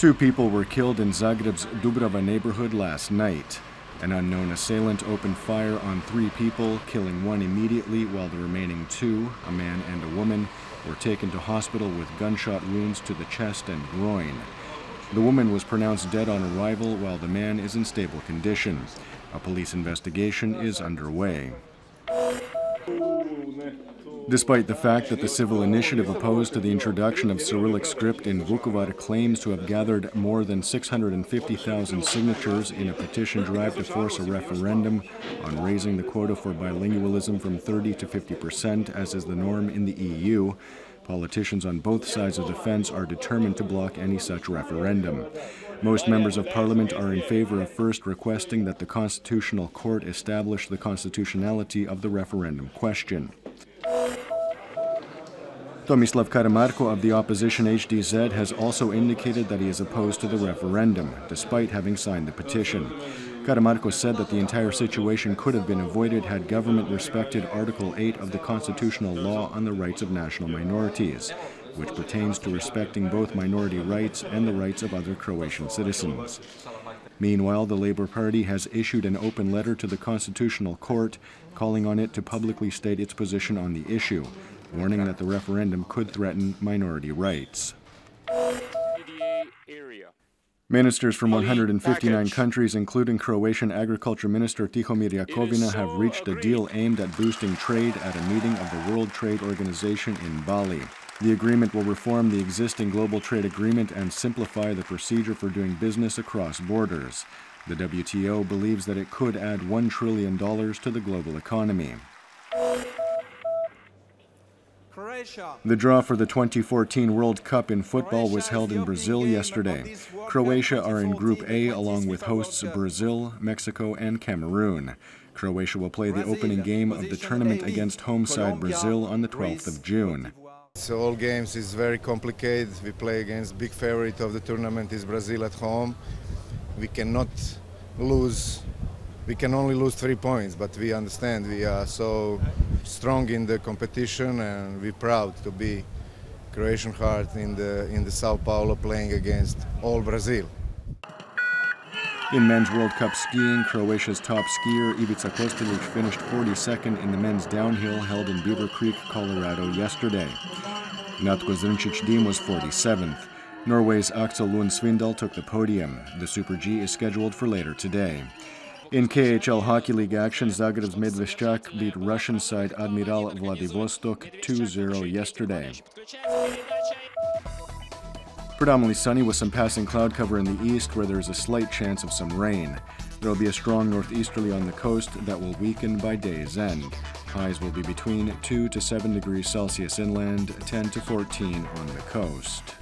Two people were killed in Zagreb's Dubrava neighborhood last night. An unknown assailant opened fire on three people, killing one immediately, while the remaining two, a man and a woman, were taken to hospital with gunshot wounds to the chest and groin. The woman was pronounced dead on arrival, while the man is in stable condition. A police investigation is underway. Despite the fact that the civil initiative opposed to the introduction of Cyrillic script in Vukovar claims to have gathered more than 650,000 signatures in a petition drive to force a referendum on raising the quota for bilingualism from 30 to 50%, as is the norm in the EU, politicians on both sides of the fence are determined to block any such referendum. Most members of parliament are in favor of first requesting that the Constitutional Court establish the constitutionality of the referendum question. Tomislav Karamarko of the opposition HDZ has also indicated that he is opposed to the referendum, despite having signed the petition. Karamarko said that the entire situation could have been avoided had government respected Article 8 of the constitutional law on the rights of national minorities, which pertains to respecting both minority rights and the rights of other Croatian citizens. Meanwhile, the Labour Party has issued an open letter to the Constitutional Court calling on it to publicly state its position on the issue, warning that the referendum could threaten minority rights. Ministers from 159 countries, including Croatian Agriculture Minister Tihomir Jakovina, have reached a deal aimed at boosting trade at a meeting of the World Trade Organization in Bali. The agreement will reform the existing global trade agreement and simplify the procedure for doing business across borders. The WTO believes that it could add $1 trillion to the global economy. The draw for the 2014 World Cup in football was held in Brazil yesterday. Croatia are in Group A along with hosts Brazil, Mexico, and Cameroon. Croatia will play the opening game of the tournament against home side Brazil on the 12th of June. So all games is very complicated. We play against big favorite of the tournament is Brazil at home. We cannot lose. We can only lose 3 points, but we understand we are so strong in the competition, and we're proud to be Croatian heart in the Sao Paulo playing against all Brazil. In men's World Cup skiing, Croatia's top skier Ivica Kostelic finished 42nd in the men's downhill held in Beaver Creek, Colorado yesterday. Natko Zrnčić-Dim was 47th. Norway's Axel Lund Svindal took the podium. The Super G is scheduled for later today. In KHL Hockey League action, Zagreb's Medveščak beat Russian side Admiral Vladivostok 2-0 yesterday. Predominantly sunny with some passing cloud cover in the east, where there is a slight chance of some rain. There will be a strong northeasterly on the coast that will weaken by day's end. Highs will be between 2 to 7 degrees Celsius inland, 10 to 14 on the coast.